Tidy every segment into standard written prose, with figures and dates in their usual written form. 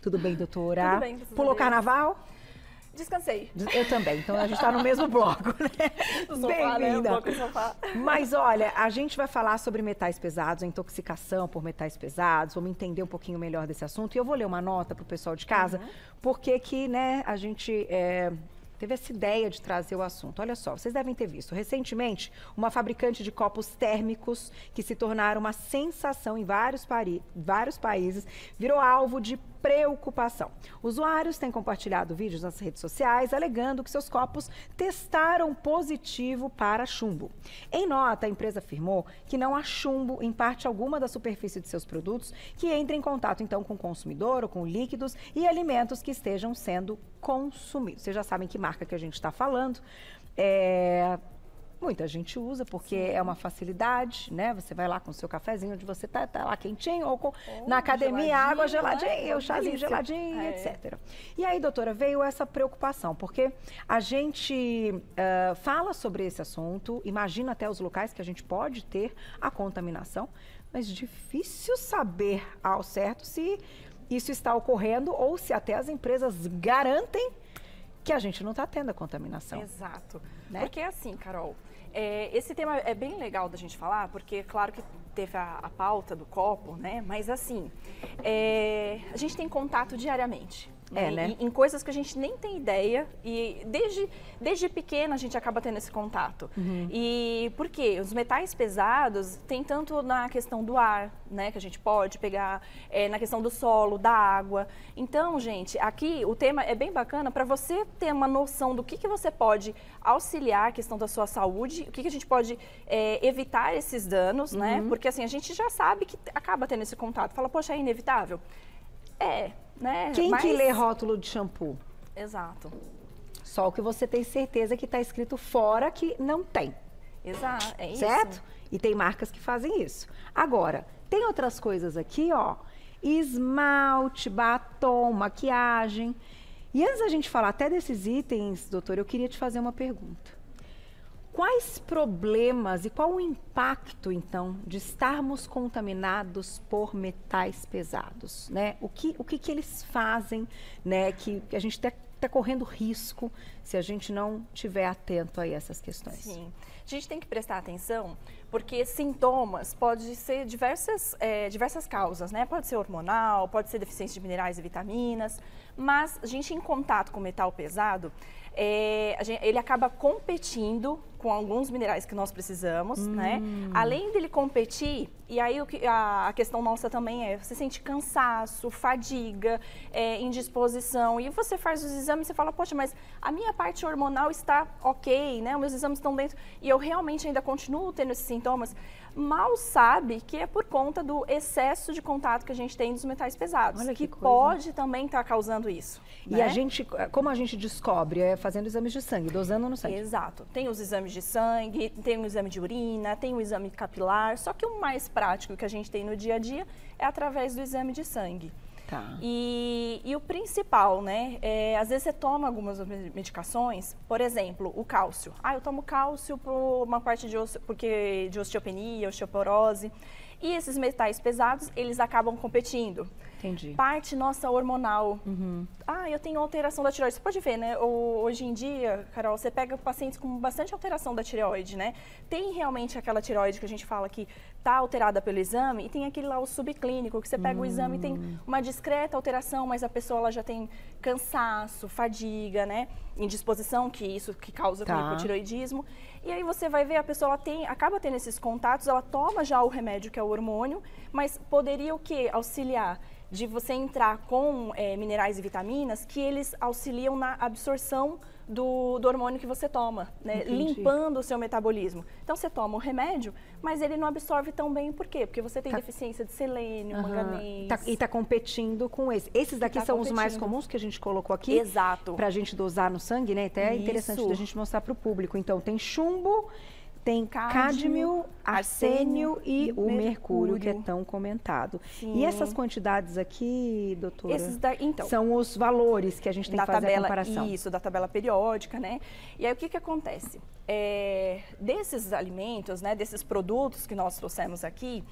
Tudo bem, doutora? Tudo bem, Pulou carnaval? Descansei. Eu também, então a gente está no mesmo bloco, né? Bem-vinda. Mas olha, a gente vai falar sobre metais pesados, a intoxicação por metais pesados, vamos entender um pouquinho melhor desse assunto. E eu vou ler uma nota para o pessoal de casa, porque que, né, a gente teve essa ideia de trazer o assunto. Olha só, vocês devem ter visto, recentemente, uma fabricante de copos térmicos que se tornaram uma sensação em vários países, virou alvo de preocupação. Usuários têm compartilhado vídeos nas redes sociais alegando que seus copos testaram positivo para chumbo. Em nota, a empresa afirmou que não há chumbo em parte alguma da superfície de seus produtos que entre em contato então com o consumidor ou com líquidos e alimentos que estejam sendo consumidos. Vocês já sabem que marca que a gente está falando. Muita gente usa porque é uma facilidade, né? Você vai lá com o seu cafezinho onde você tá lá quentinho, ou na academia, água geladinha, o chazinho geladinho, etc. E aí, doutora, veio essa preocupação, porque a gente fala sobre esse assunto, imagina até os locais que a gente pode ter a contaminação, mas difícil saber ao certo se isso está ocorrendo ou se até as empresas garantem que a gente não está tendo a contaminação. Exato. Né? Porque é assim, Carol, esse tema é bem legal da gente falar, porque claro que teve a pauta do copo, né? Mas assim, a gente tem contato diariamente. Né? Em coisas que a gente nem tem ideia e desde pequena a gente acaba tendo esse contato. E por quê? Os metais pesados tem tanto na questão do ar, né, que a gente pode pegar, na questão do solo, da água. Então, gente, aqui o tema é bem bacana para você ter uma noção do que você pode auxiliar a questão da sua saúde, o que a gente pode evitar esses danos, né? Porque assim, a gente já sabe que acaba tendo esse contato. Fala, poxa, é inevitável? Né? Quem que lê rótulo de shampoo? Exato. Só o que você tem certeza que está escrito fora que não tem. Exato, é isso. Certo? E tem marcas que fazem isso. Agora, tem outras coisas aqui, ó. Esmalte, batom, maquiagem. E antes da gente falar até desses itens, doutor, eu queria te fazer uma pergunta. Quais problemas e qual o impacto, então, de estarmos contaminados por metais pesados, né? O que eles fazem, né? Que a gente está correndo risco se a gente não estiver atento a essas questões. Sim. A gente tem que prestar atenção, porque sintomas podem ser diversas causas, né? Pode ser hormonal, pode ser deficiência de minerais e vitaminas, mas a gente em contato com metal pesado, ele acaba competindo com alguns minerais que nós precisamos, né? Além dele competir, e aí a questão nossa também você sente cansaço, fadiga, indisposição, e você faz os exames e você fala, poxa, mas a minha parte hormonal está ok, né? Os meus exames estão dentro, e eu realmente ainda continuo tendo esses sintomas. Mal sabe que é por conta do excesso de contato que a gente tem dos metais pesados, Olha que coisa. Pode também estar causando isso. E né? como a gente descobre? É fazendo exames de sangue, dosando no sangue. Exato. Tem os exames de sangue, tem o exame de urina, tem o exame capilar, só que o mais prático que a gente tem no dia a dia é através do exame de sangue. Tá. E o principal, né, às vezes você toma algumas medicações, por exemplo, o cálcio. Eu tomo cálcio por uma parte de osteopenia, osteoporose. E esses metais pesados, eles acabam competindo. Entendi. Parte nossa hormonal. Eu tenho alteração da tireoide. Você pode ver, né? Hoje em dia, Carol, você pega pacientes com bastante alteração da tireoide, né? Tem realmente aquela tireoide que a gente fala que está alterada pelo exame e tem aquele lá, o subclínico, que você pega o exame e tem uma discreta alteração, mas a pessoa ela já tem cansaço, fadiga, né? Indisposição, que causa com hipotireoidismo. E aí você vai ver, a pessoa acaba tendo esses contatos, ela toma já o remédio que é o hormônio, mas poderia o quê? Auxiliar de você entrar com minerais e vitaminas que eles auxiliam na absorção do hormônio que você toma, né? Limpando o seu metabolismo. Então você toma o remédio, mas ele não absorve tão bem, por quê? Porque você tem deficiência de selênio, manganês. E está competindo com esses. Esses daqui são os mais comuns que a gente colocou aqui. Exato. Para a gente dosar no sangue, né? Até é interessante da gente mostrar para o público. Então tem chumbo, Tem cádmio, arsênio e o mercúrio, que é tão comentado. Sim. E essas quantidades aqui, doutora, então, são os valores que a gente tem que fazer a comparação. Isso, da tabela periódica, né? E aí o que acontece? Desses alimentos, né, desses produtos que nós trouxemos aqui,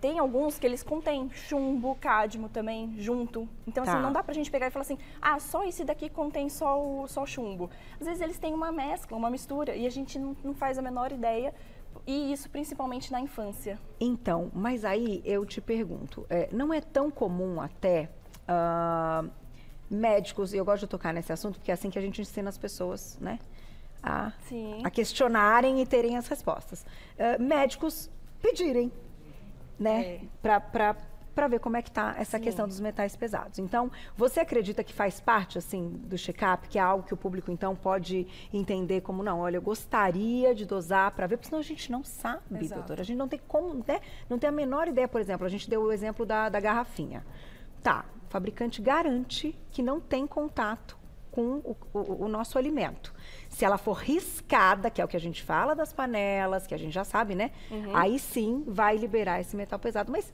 tem alguns que eles contêm chumbo, cádmio também, junto. Então, assim, não dá pra gente pegar e falar assim, só esse daqui contém só o chumbo. Às vezes eles têm uma mescla, uma mistura, e a gente não faz a menor ideia, e isso principalmente na infância. Então, mas aí eu te pergunto, não é tão comum até médicos, e eu gosto de tocar nesse assunto, porque é assim que a gente ensina as pessoas, né? A questionarem e terem as respostas. Médicos pedirem, né? Para ver como é que está essa questão dos metais pesados. Então, você acredita que faz parte, assim, do check-up, que é algo que o público, então, pode entender como, não, olha, eu gostaria de dosar para ver, porque senão a gente não sabe, doutora. A gente não tem como, né? Não tem a menor ideia, por exemplo, a gente deu o exemplo da garrafinha. Tá, o fabricante garante que não tem contato com o nosso alimento. Se ela for riscada, que é o que a gente fala das panelas, que a gente já sabe, né? Aí sim vai liberar esse metal pesado. Mas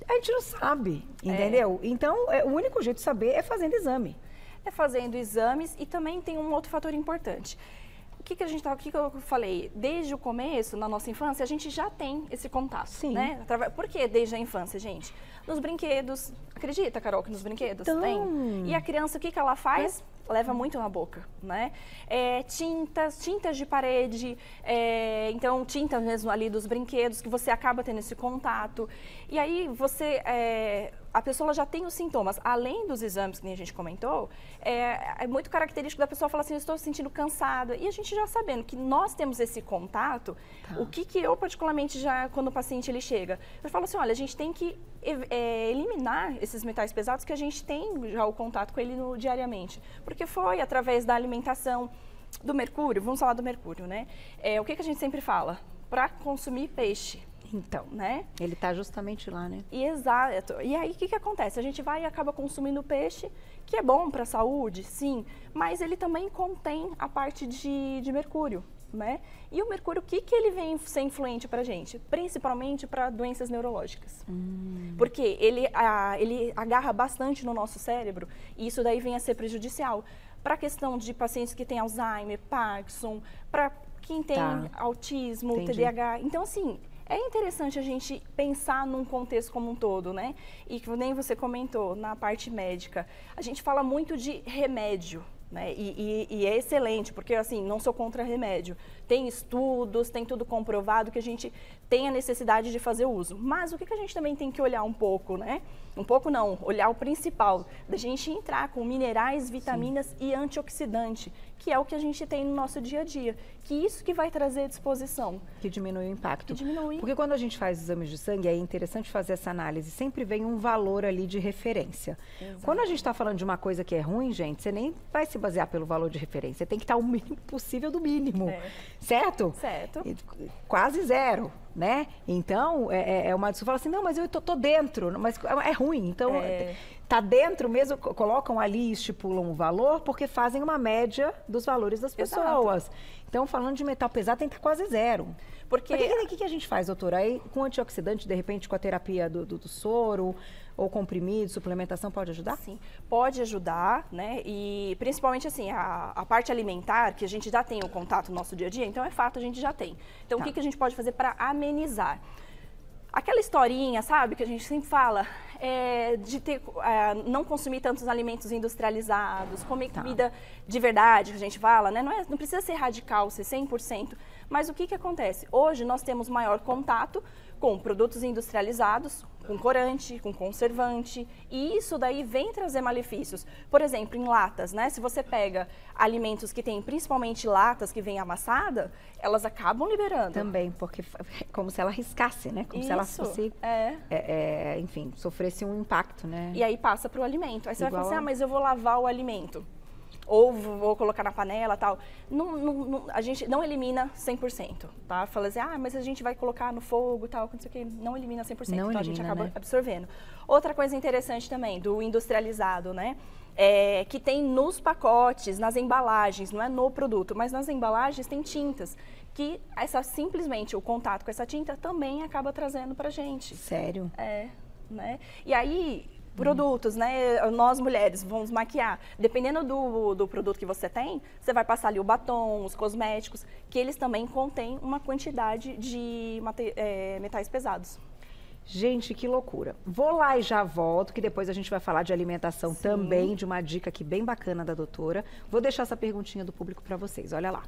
a gente não sabe, entendeu? Então, o único jeito de saber é fazendo exame. É fazendo exames e também tem um outro fator importante. O que eu falei? Desde o começo, na nossa infância, a gente já tem esse contato, né? Por que desde a infância, gente? Nos brinquedos, acredita, Carol, que nos brinquedos tem? E a criança, o que ela faz? Leva muito na boca, né? Tintas de parede, então tinta mesmo ali dos brinquedos, que você acaba tendo esse contato. E aí a pessoa já tem os sintomas, além dos exames que a gente comentou, é muito característico da pessoa falar assim, eu estou sentindo cansada. E a gente já sabendo que nós temos esse contato, o que eu particularmente já, quando o paciente ele chega, eu falo assim, olha, a gente tem que eliminar esses metais pesados que a gente tem já o contato com ele diariamente. Porque foi através da alimentação, do mercúrio, vamos falar do mercúrio, né? O que a gente sempre fala? Para consumir peixe. Então, né? Ele está justamente lá, né? Exato. E aí, o que acontece? A gente vai e acaba consumindo peixe, que é bom para a saúde, sim, mas ele também contém a parte de mercúrio, né? E o mercúrio, o que ele vem ser influente para a gente? Principalmente para doenças neurológicas. Porque ele agarra bastante no nosso cérebro e isso daí vem a ser prejudicial. Para a questão de pacientes que têm Alzheimer, Parkinson, para quem tem autismo, TDAH. Então, assim, é interessante a gente pensar num contexto como um todo, né? E que nem você comentou, na parte médica, a gente fala muito de remédio, né? E é excelente, porque assim, não sou contra remédio. Tem estudos, tem tudo comprovado que a gente tem a necessidade de fazer uso. Mas o que a gente também tem que olhar um pouco, né? Um pouco não, olhar o principal, da gente entrar com minerais, vitaminas e antioxidante, que é o que a gente tem no nosso dia a dia. Que isso que vai trazer disposição. Que diminui o impacto. Que diminui. Porque quando a gente faz exames de sangue, é interessante fazer essa análise, sempre vem um valor ali de referência. Exato. Quando a gente está falando de uma coisa que é ruim, gente, você nem vai se basear pelo valor de referência, você tem que estar o mínimo possível do mínimo, certo? Certo. Quase zero, né? Então, uma pessoa fala assim, não, mas eu tô dentro, mas é ruim, então... Tá dentro mesmo, colocam ali e estipulam um valor, porque fazem uma média dos valores das pessoas. Exato. Então, falando de metal pesado, tem que estar quase zero. Porque o que a gente faz, doutora? Aí, com antioxidante, de repente, com a terapia do soro, ou comprimido, suplementação, pode ajudar? Sim, pode ajudar, né? E principalmente, assim, a parte alimentar, que a gente já tem o contato no nosso dia a dia, então é fato, a gente já tem. Então, o que a gente pode fazer para amenizar? Aquela historinha, sabe, que a gente sempre fala, de não consumir tantos alimentos industrializados, comer comida de verdade, que a gente fala, né? Não precisa ser radical, ser 100%, mas o que acontece? Hoje nós temos maior contato com produtos industrializados, com corante, com conservante, e isso daí vem trazer malefícios. Por exemplo, em latas, né? Se você pega alimentos que têm principalmente latas que vêm amassada, elas acabam liberando. Também, porque como se ela riscasse, né? Como se ela fosse, enfim, sofresse um impacto, né? E aí passa para o alimento. Aí você vai falar assim, mas eu vou lavar o alimento. ou vou colocar na panela e tal. A gente não elimina 100%, tá? Fala assim, mas a gente vai colocar no fogo e tal, não sei o que, não elimina 100%, então a gente acaba absorvendo. Outra coisa interessante também, do industrializado, né? Que tem nos pacotes, nas embalagens, não é no produto, mas nas embalagens tem tintas, que simplesmente o contato com essa tinta também acaba trazendo pra gente. Sério? Né? E aí, produtos, né? Nós mulheres vamos maquiar. Dependendo do produto que você tem, você vai passar ali o batom, os cosméticos, que eles também contêm uma quantidade de metais pesados. Gente, que loucura. Vou lá e já volto, que depois a gente vai falar de alimentação também, de uma dica aqui bem bacana da doutora. Vou deixar essa perguntinha do público para vocês, olha lá.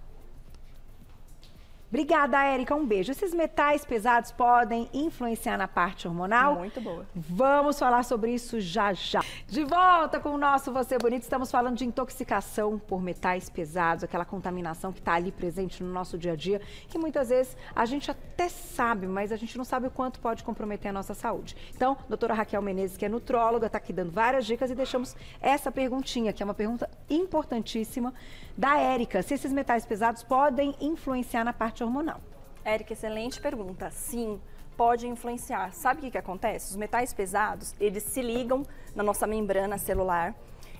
Obrigada, Érica. Um beijo. Esses metais pesados podem influenciar na parte hormonal? Muito boa. Vamos falar sobre isso já já. De volta com o nosso Você Bonito, estamos falando de intoxicação por metais pesados, aquela contaminação que está ali presente no nosso dia a dia, que muitas vezes a gente até sabe, mas a gente não sabe o quanto pode comprometer a nossa saúde. Então, doutora Raquel Menezes, que é nutróloga, está aqui dando várias dicas e deixamos essa perguntinha, que é uma pergunta importantíssima, da Érica. Se esses metais pesados podem influenciar na parte hormonal? Érica, excelente pergunta. Sim, pode influenciar. Sabe o que acontece? Os metais pesados, eles se ligam na nossa membrana celular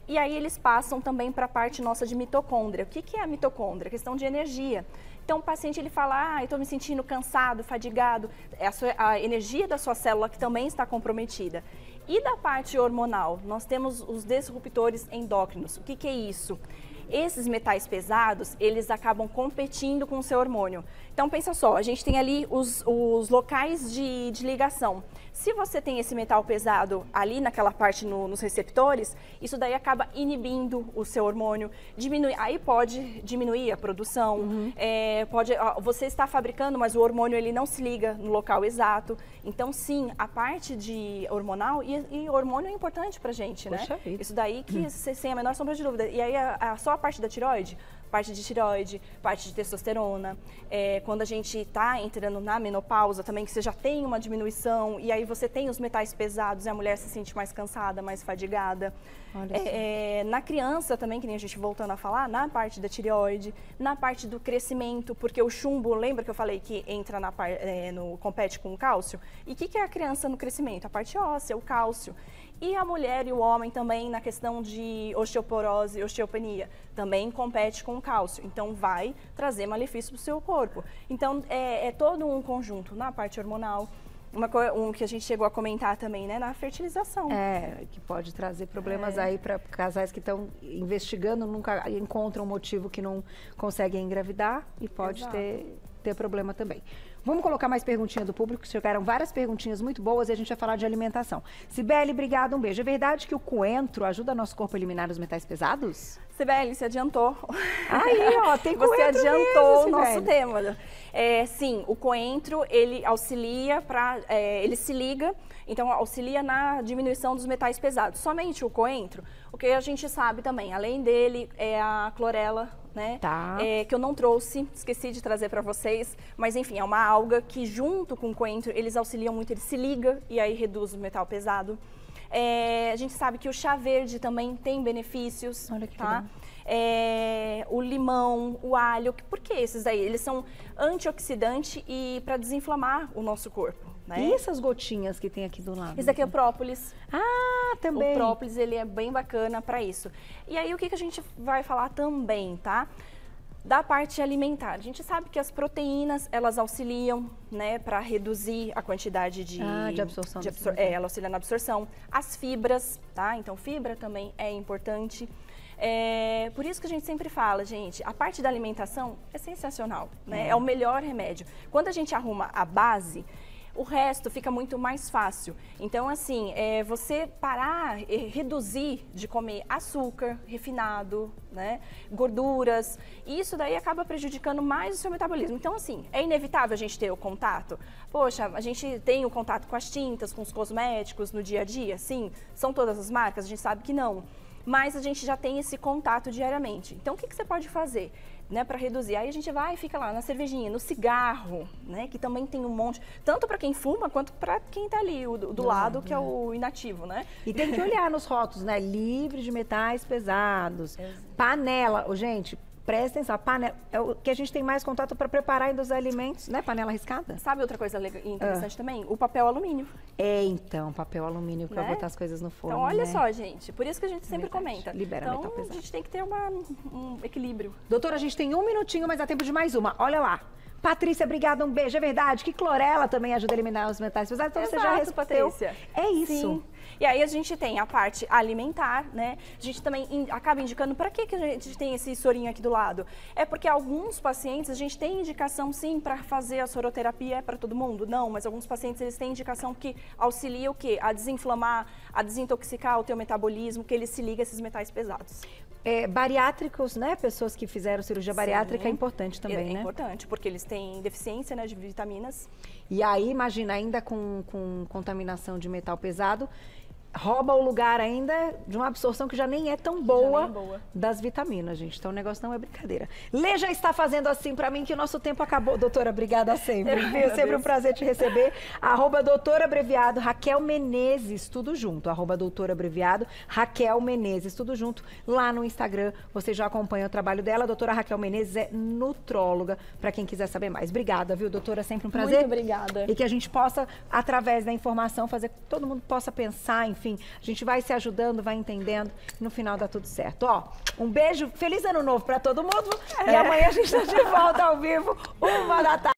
e aí eles passam também para a parte nossa de mitocôndria. O que é a mitocôndria? Questão de energia. Então o paciente ele fala, eu estou me sentindo cansado, fadigado, é a energia da sua célula que também está comprometida. E da parte hormonal, nós temos os disruptores endócrinos. O que é isso? Esses metais pesados, eles acabam competindo com o seu hormônio. Então, pensa só, a gente tem ali os locais de ligação. Se você tem esse metal pesado ali naquela parte nos receptores, isso daí acaba inibindo o seu hormônio, aí pode diminuir a produção, você está fabricando, mas o hormônio ele não se liga no local exato. Então, sim, a parte de hormonal, e hormônio é importante pra gente, né? Isso daí que sem a menor sombra de dúvida. E aí, só a parte da tireoide, parte de testosterona, quando a gente está entrando na menopausa também, que você já tem uma diminuição, e aí você tem os metais pesados e a mulher se sente mais cansada, mais fadigada. Na criança também, que nem a gente voltando a falar, na parte da tireoide, na parte do crescimento, porque o chumbo, lembra que eu falei que entra compete com o cálcio? E o que é a criança no crescimento? A parte óssea, o cálcio. E a mulher e o homem também na questão de osteoporose, osteopenia, também compete com o cálcio. Então, vai trazer malefício para o seu corpo. Então, é todo um conjunto na parte hormonal. Que a gente chegou a comentar também, né, na fertilização. Que pode trazer problemas aí para casais que estão investigando, nunca encontram um motivo que não conseguem engravidar e pode ter problema também. Vamos colocar mais perguntinhas do público, chegaram várias perguntinhas muito boas e a gente vai falar de alimentação. Cibele, obrigada, um beijo. É verdade que o coentro ajuda nosso corpo a eliminar os metais pesados? Cibele, você adiantou. Aí, ó, tem coentro. Você adiantou mesmo, o nosso tema. Sim, o coentro, ele auxilia ele se liga, então auxilia na diminuição dos metais pesados. Somente o coentro, o que a gente sabe também, além dele, é a clorela, né? Que eu não trouxe, esqueci de trazer para vocês, mas enfim, é uma alga que junto com o coentro, eles auxiliam muito, ele se liga e aí reduz o metal pesado. A gente sabe que o chá verde também tem benefícios, olha que tá? O limão, o alho, por que esses aí? Eles são antioxidantes e para desinflamar o nosso corpo. Né? E essas gotinhas que tem aqui do lado? Esse aqui é o própolis. Também. O própolis, ele é bem bacana para isso. E aí, o que a gente vai falar também, tá? Da parte alimentar. A gente sabe que as proteínas, elas auxiliam, né, para reduzir a quantidade de absorção. Ela auxilia na absorção. As fibras, tá? Então, fibra também é importante. Por isso que a gente sempre fala, gente, a parte da alimentação é sensacional, né? É o melhor remédio. Quando a gente arruma a base, o resto fica muito mais fácil. Então, assim, você parar, reduzir de comer açúcar refinado, né, gorduras, e isso daí acaba prejudicando mais o seu metabolismo. Então, assim, é inevitável a gente ter o contato? Poxa, a gente tem o contato com as tintas, com os cosméticos no dia a dia? Sim. São todas as marcas? A gente sabe que não. mas a gente já tem esse contato diariamente. Então, o que você pode fazer, né, para reduzir? Aí a gente vai e fica lá na cervejinha, no cigarro, né, que também tem um monte, tanto para quem fuma quanto para quem tá ali do lado, que é o inativo, né? E tem que olhar nos rótulos, né? Livre de metais pesados. Panela, gente, presta atenção, a panela é o que a gente tem mais contato para preparar ainda os alimentos, né? Panela riscada. Sabe outra coisa interessante também? O papel alumínio. Então, papel alumínio para botar as coisas no forno. Então, olha né? só, gente, por isso que a gente sempre comenta. Libera então, metal pesado. A gente tem que ter um equilíbrio. Doutora, a gente tem 1 minutinho, mas dá tempo de mais uma. Olha lá. Patrícia, obrigada, um beijo. É verdade que clorela também ajuda a eliminar os metais pesados, então Exato, você já respondeu. Patrícia. É isso. Sim. E aí a gente tem a parte alimentar, né? A gente também acaba indicando para que a gente tem esse sorinho aqui do lado. É porque alguns pacientes, a gente tem indicação sim para fazer a soroterapia, é para todo mundo? Não, mas alguns pacientes eles têm indicação que auxilia o quê? A desinflamar, a desintoxicar o teu metabolismo, que ele se liga a esses metais pesados. Bariátricos, né? Pessoas que fizeram cirurgia bariátrica é importante também, né? É importante, porque eles têm deficiência, né, de vitaminas. E aí, imagina, ainda com contaminação de metal pesado, rouba o lugar ainda de uma absorção que já nem é tão boa, das vitaminas, gente. Então o negócio não é brincadeira. Lê já está fazendo assim pra mim que o nosso tempo acabou. Doutora, obrigada sempre. Sempre um prazer te receber. @doutora abreviado Raquel Menezes, tudo junto. @doutora abreviado Raquel Menezes, tudo junto. Lá no Instagram, você já acompanha o trabalho dela. A doutora Raquel Menezes é nutróloga, pra quem quiser saber mais. Obrigada, viu, doutora? Sempre um prazer. Muito obrigada. E que a gente possa, através da informação, fazer que todo mundo possa pensar, enfim, a gente vai se ajudando, vai entendendo, no final dá tudo certo. Ó, um beijo, feliz ano novo pra todo mundo e amanhã a gente tá de volta ao vivo, 1 da tarde.